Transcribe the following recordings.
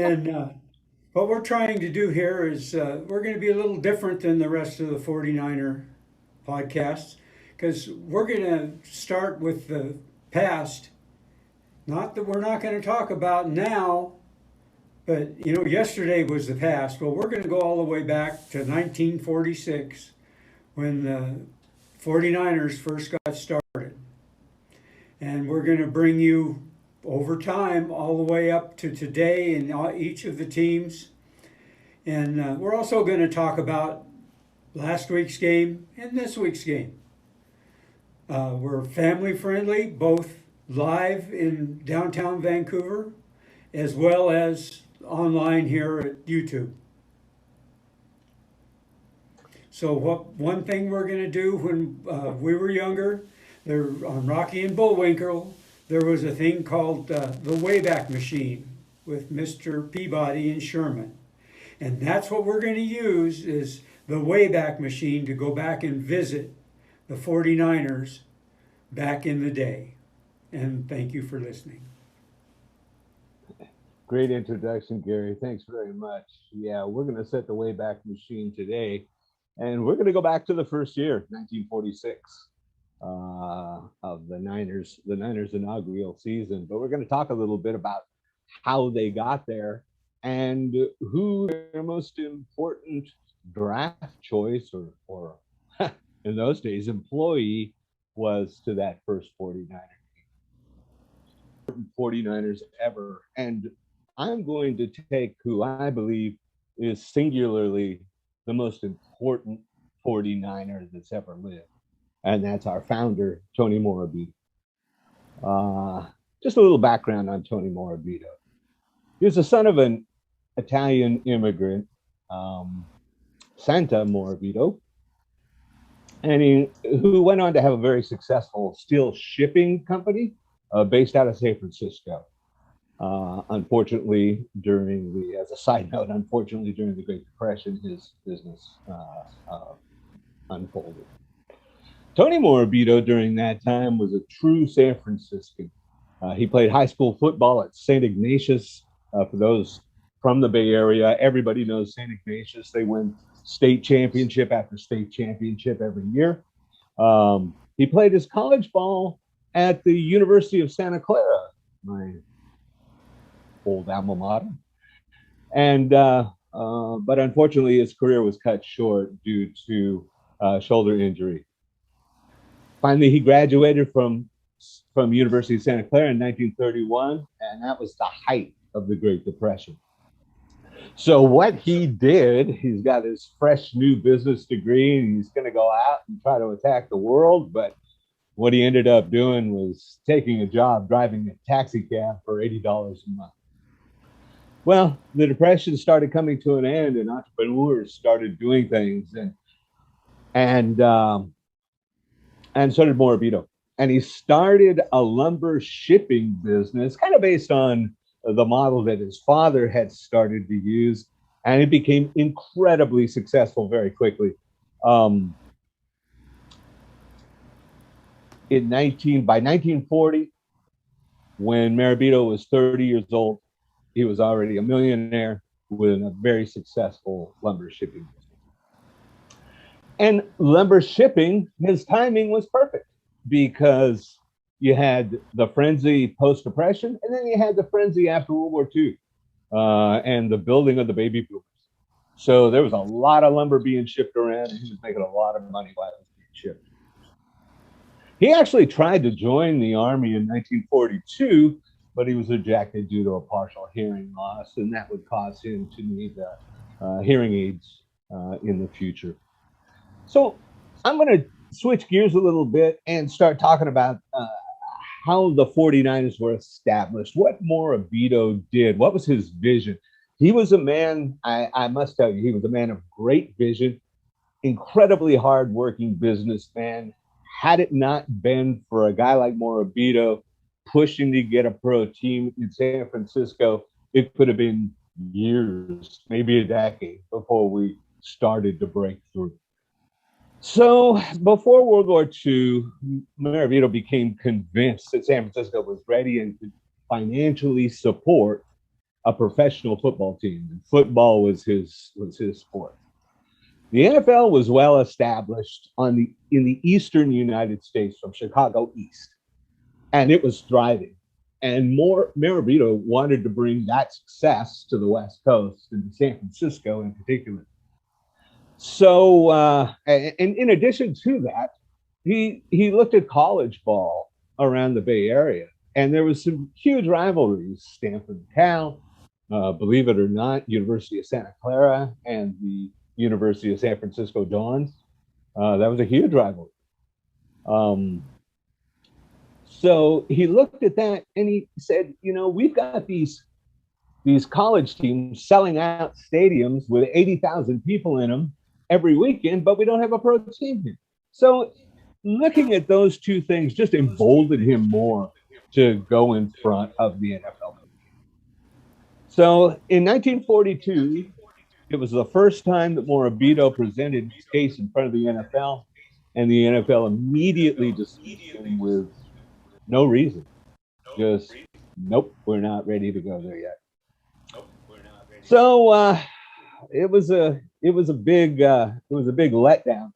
And what we're trying to do here is we're going to be a little different than the rest of the 49er podcasts because we're going to start with the past. Not that we're not going to talk about now, but yesterday was the past. Well, we're going to go all the way back to 1946 when the 49ers first got started. And we're going to bring you over time all the way up to today in each of the teams. And we're also going to talk about last week's game and this week's game. We're family friendly, both live in downtown Vancouver as well as online here at YouTube. So one thing we're going to do when we were younger, there on Rocky and Bullwinkle, there was a thing called the Wayback machine with Mr. Peabody and Sherman. And that's what we're going to use is the Wayback machine to go back and visit the 49ers back in the day. And thank you for listening. Great introduction, Gary. Thanks very much. Yeah, we're going to set the Wayback machine today. And we're going to go back to the first year, 1946, of the Niners inaugural season. But we're going to talk a little bit about how they got there and who their most important draft choice or in those days, employee was to that first 49ers ever. And I'm going to take who I believe is singularly the most important 49er that's ever lived. And that's our founder, Tony Morabito. Just a little background on Tony Morabito. He was the son of an Italian immigrant, Santa Morabito, and who went on to have a very successful steel shipping company based out of San Francisco. Unfortunately, as a side note, during the Great Depression, his business unfolded. Tony Morabito during that time was a true San Franciscan. He played high school football at St. Ignatius. For those from the Bay Area, everybody knows St. Ignatius. They win state championship after state championship every year. He played his college ball at the University of Santa Clara, my old alma mater. And but unfortunately, his career was cut short due to shoulder injury. Finally, he graduated from University of Santa Clara in 1931, and that was the height of the Great Depression. So what he did, he's got his fresh new business degree, and he's going to go out and try to attack the world. But what he ended up doing was taking a job driving a taxi cab for $80 a month. Well, the Depression started coming to an end, and entrepreneurs started doing things, and so did Morabito. And he started a lumber shipping business, kind of based on the model that his father had started to use, and it became incredibly successful very quickly. By 1940, when Morabito was 30 years old, he was already a millionaire with a very successful lumber shipping business. And lumber shipping, his timing was perfect because you had the frenzy post-depression, and then you had the frenzy after World War II and the building of the baby boomers. So there was a lot of lumber being shipped around, and he was making a lot of money while it was being shipped. He actually tried to join the Army in 1942, but he was ejected due to a partial hearing loss, and that would cause him to need hearing aids in the future. So I'm going to switch gears a little bit and start talking about how the 49ers were established, what Morabito did, what was his vision. He was a man, I must tell you, he was a man of great vision, incredibly hardworking businessman. Had it not been for a guy like Morabito pushing to get a pro team in San Francisco, it could have been years, maybe a decade, before we started to break through. So before World War II, Morabito became convinced that San Francisco was ready and could financially support a professional football team. And football was his sport. The NFL was well established in the eastern United States from Chicago east, and it was thriving. And Morabito wanted to bring that success to the West Coast and to San Francisco in particular. So, and in addition to that, he looked at college ball around the Bay Area, and there was some huge rivalries. Stanford and Cal, believe it or not, University of Santa Clara and the University of San Francisco Dons. That was a huge rivalry. So he looked at that and he said, we've got these college teams selling out stadiums with 80,000 people in them every weekend, but we don't have a pro team here. So looking at those two things just emboldened him more to go in front of the NFL. So in 1942, it was the first time that Morabito presented his case in front of the NFL, and the NFL immediately dismissed him with no reason. Just, nope, we're not ready to go there yet. So it was a big letdown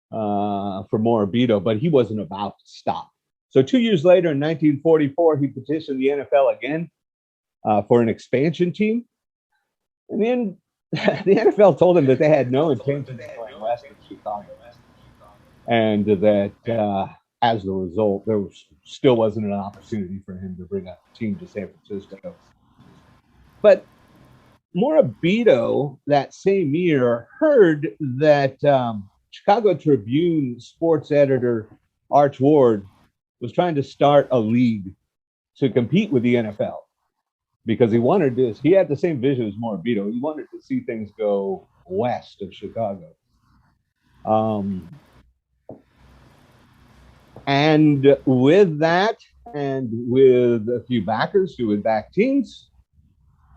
for Morabito, but he wasn't about to stop. So 2 years later, in 1944, he petitioned the NFL again for an expansion team, and then the NFL told him that they had no intention of going west of Chicago, and that as a result, there still wasn't an opportunity for him to bring a team to San Francisco. But Morabito that same year heard that Chicago Tribune sports editor Arch Ward was trying to start a league to compete with the NFL, because he wanted this. He had the same vision as Morabito. He wanted to see things go west of Chicago. And with that, and with a few backers who would back teams,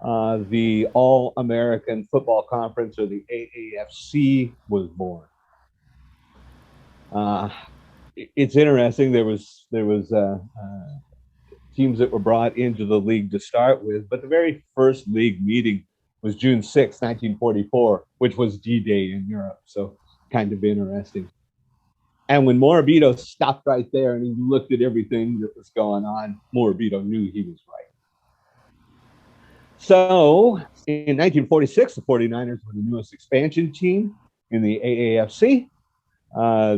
the All-American Football Conference, or the AAFC, was born. It's interesting. There was teams that were brought into the league to start with, but the very first league meeting was June 6, 1944, which was D-Day in Europe. So kind of interesting. And when Morabito stopped right there and he looked at everything that was going on, Morabito knew he was right. So in 1946, the 49ers were the newest expansion team in the AAFC.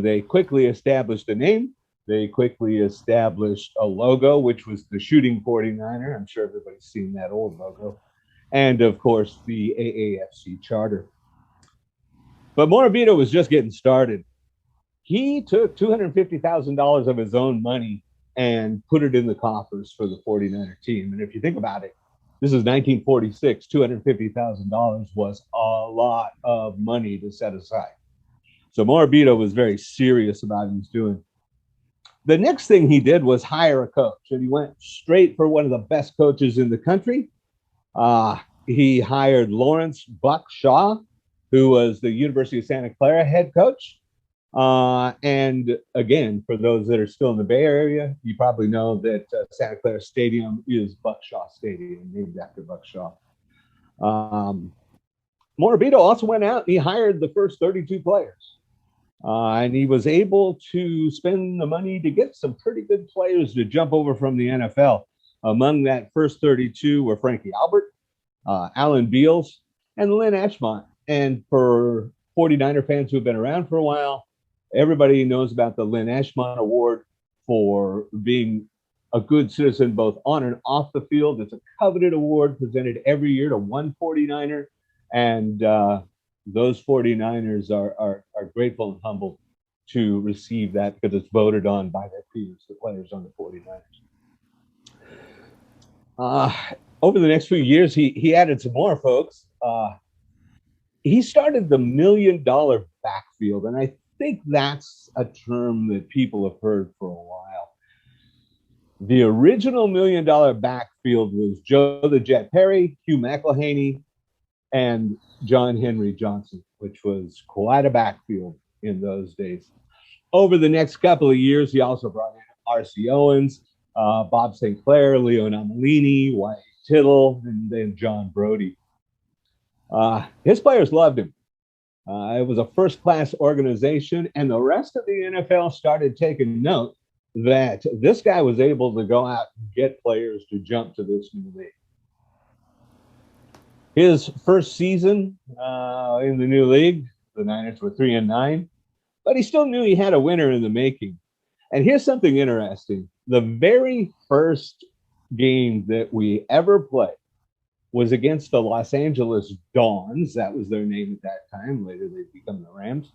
They quickly established a name. They quickly established a logo, which was the Shooting 49er. I'm sure everybody's seen that old logo. And, of course, the AAFC charter. But Morabito was just getting started. He took $250,000 of his own money and put it in the coffers for the 49er team. And if you think about it, this is 1946. $250,000 was a lot of money to set aside. So Morabito was very serious about what he was doing. The next thing he did was hire a coach, and he went straight for one of the best coaches in the country. He hired Lawrence Buck Shaw, who was the University of Santa Clara head coach. And again, for those that are still in the Bay Area, you probably know that Santa Clara Stadium is Buck Shaw Stadium, named after Buck Shaw. Morabito also went out and he hired the first 32 players. And he was able to spend the money to get some pretty good players to jump over from the NFL. Among that first 32 were Frankie Albert, Alan Beals, and Lynn Ashmont. And for 49er fans who have been around for a while, everybody knows about the Lynn Ashmont Award for being a good citizen both on and off the field. It's a coveted award presented every year to one 49er. And those 49ers are grateful and humbled to receive that, because it's voted on by their peers, the players on the 49ers. Over the next few years, he added some more folks. He started the $1 million backfield, and I think that's a term that people have heard for a while. The original $1 million backfield was Joe the Jet Perry, Hugh McElhaney, and John Henry Johnson, which was quite a backfield in those days. Over the next couple of years, he also brought in R.C. Owens, Bob St. Clair, Leo Nomalini, Wyatt Tittle, and then John Brody. His players loved him. It was a first-class organization, and the rest of the NFL started taking note that this guy was able to go out and get players to jump to this new league. His first season in the new league, the Niners were 3-9, but he still knew he had a winner in the making. And here's something interesting. The very first game that we ever played was against the Los Angeles Dons. That was their name at that time. Later, they'd become the Rams.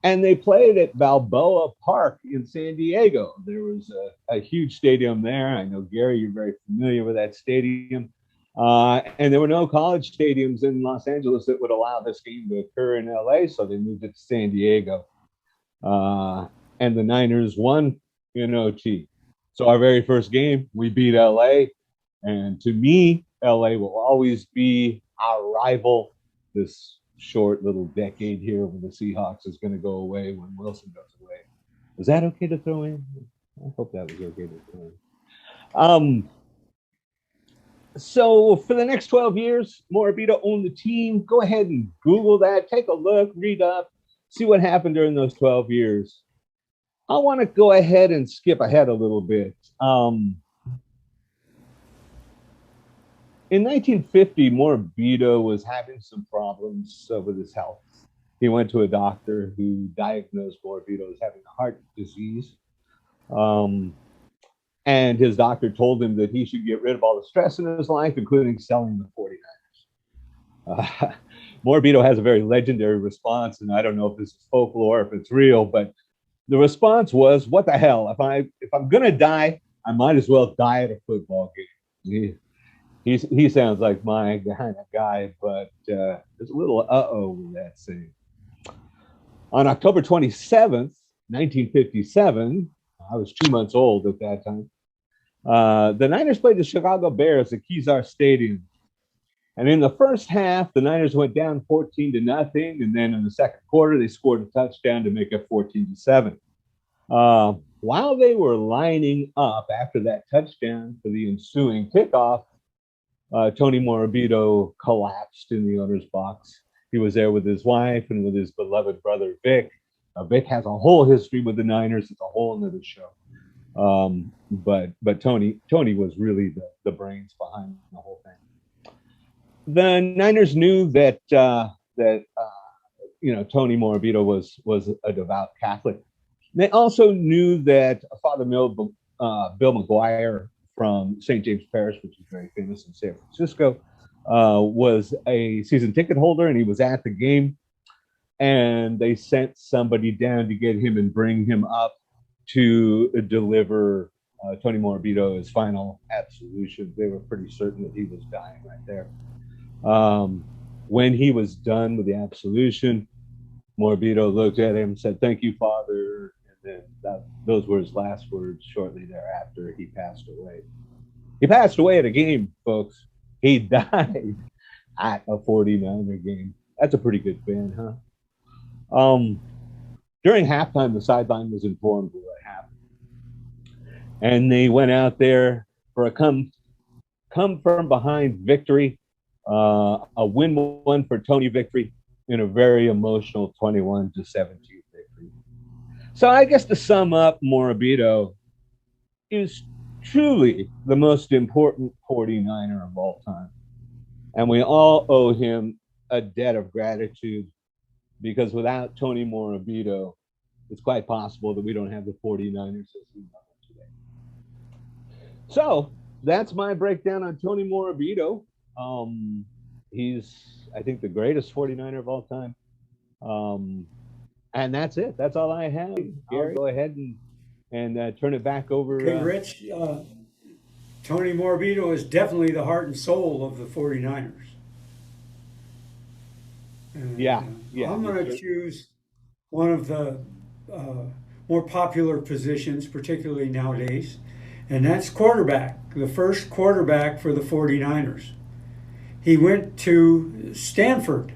And they played at Balboa Park in San Diego. There was a huge stadium there. I know, Gary, you're very familiar with that stadium. And there were no college stadiums in Los Angeles that would allow this game to occur in LA, so they moved it to San Diego. And the Niners won in OT. So our very first game, we beat LA. And to me, LA will always be our rival. This short little decade here when the Seahawks is going to go away when Wilson goes away. Was that okay to throw in? I hope that was okay to throw in. So for the next 12 years, Morabito owned the team. Go ahead and Google that. Take a look, read up, see what happened during those 12 years. I want to go ahead and skip ahead a little bit. In 1950, Morabito was having some problems with his health. He went to a doctor who diagnosed Morabito as having heart disease. And his doctor told him that he should get rid of all the stress in his life, including selling the 49ers. Morabito has a very legendary response, and I don't know if this is folklore, if it's real, but the response was, "What the hell? If I'm gonna die, I might as well die at a football game." He sounds like my kind of guy, but there's a little with that saying. On October 27th, 1957, I was 2 months old at that time. The Niners played the Chicago Bears at Kezar Stadium. And in the first half, the Niners went down 14-0. And then in the second quarter, they scored a touchdown to make it 14-7. While they were lining up after that touchdown for the ensuing kickoff, Tony Morabito collapsed in the owner's box. He was there with his wife and with his beloved brother, Vic. Vic has a whole history with the Niners. It's a whole nother show. But Tony was really the brains behind the whole thing. The Niners knew that Tony Morabito was a devout Catholic. They also knew that Father Bill McGuire from St. James Parish, which is very famous in San Francisco, was a season ticket holder, and he was at the game. And they sent somebody down to get him and bring him up to deliver Tony Morabito his final absolution. They were pretty certain that he was dying right there. When he was done with the absolution, Morabito looked at him and said, "Thank you, Father." And then those were his last words. Shortly thereafter, he passed away. He passed away at a game, folks. He died at a 49er game. That's a pretty good band, huh? During halftime, the sideline was informed of what happened. And they went out there for a come from behind victory, a win one for Tony victory in a very emotional 21-17 victory. So I guess to sum up, Morabito is truly the most important 49er of all time. And we all owe him a debt of gratitude, because without Tony Morabito, it's quite possible that we don't have the 49ers as we know them today. So that's my breakdown on Tony Morabito. He's, I think, the greatest 49er of all time. And that's it. That's all I have. Gary, I'll go ahead and turn it back over. Okay, Rich, Tony Morabito is definitely the heart and soul of the 49ers. And, yeah. I'm going to choose one of the more popular positions, particularly nowadays, and that's quarterback, the first quarterback for the 49ers. He went to Stanford,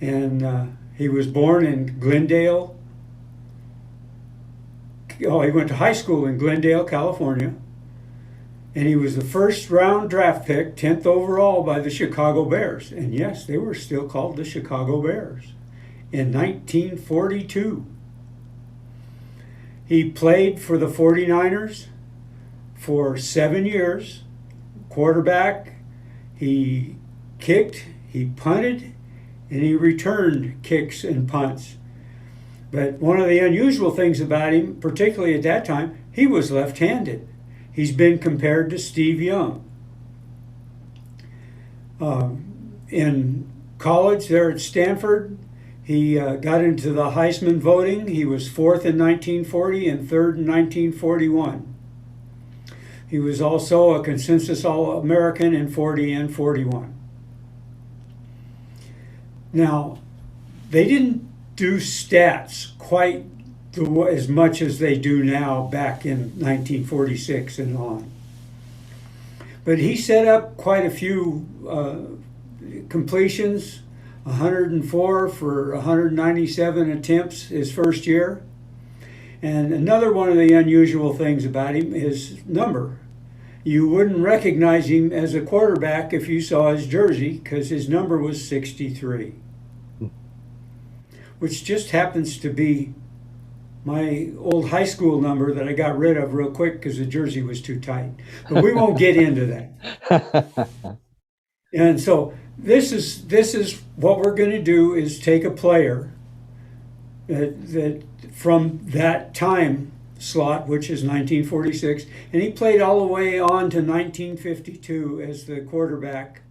and he was born in Glendale. He went to high school in Glendale, California, And he was the first round draft pick, 10th overall by the Chicago Bears. And yes, they were still called the Chicago Bears in 1942. He played for the 49ers for 7 years, quarterback. He kicked, he punted, and he returned kicks and punts. But one of the unusual things about him, particularly at that time, he was left-handed. He's been compared to Steve Young. In college there at Stanford, he got into the Heisman voting. He was 4th in 1940 and 3rd in 1941. He was also a consensus All-American in 40 and 41. Now, they didn't do stats quite as much as they do now back in 1946 and on. But he set up quite a few completions, 104 for 197 attempts his first year. And another one of the unusual things about him is number. You wouldn't recognize him as a quarterback if you saw his jersey because his number was 63, which just happens to be my old high school number that I got rid of real quick because the jersey was too tight. But we won't get into that. And so this is what we're going to do is take a player that from that time slot, which is 1946, and he played all the way on to 1952 as the quarterback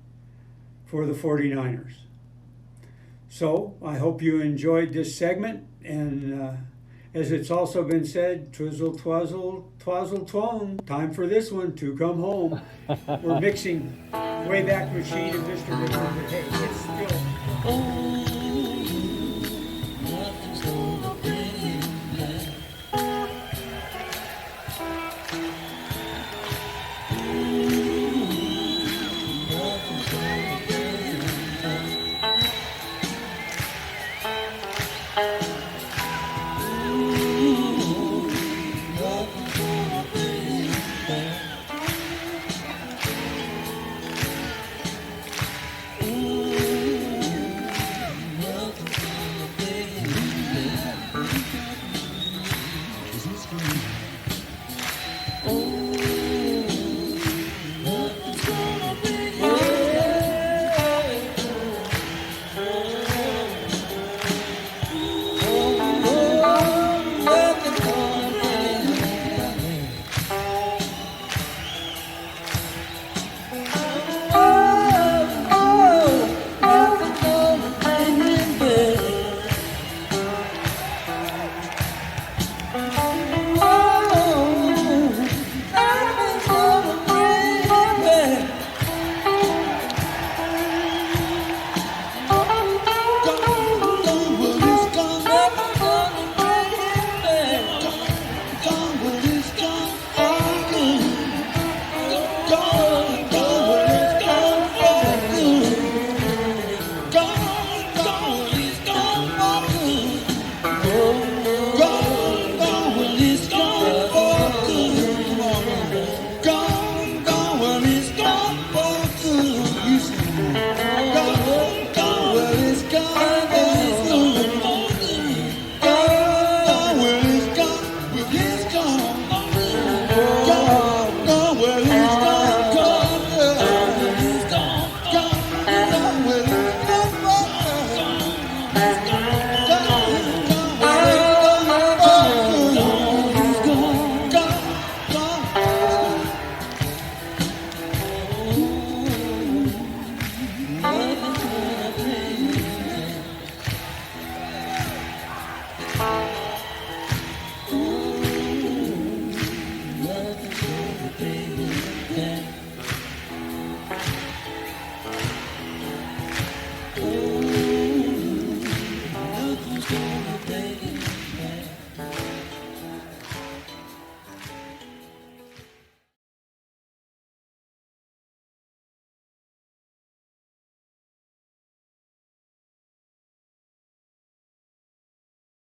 for the 49ers. So I hope you enjoyed this segment, and as it's also been said, twizzle, twazzle, twazzle, twone, time for this one to come home. We're mixing Wayback Machine and Mr. Nichols, but hey, it's still...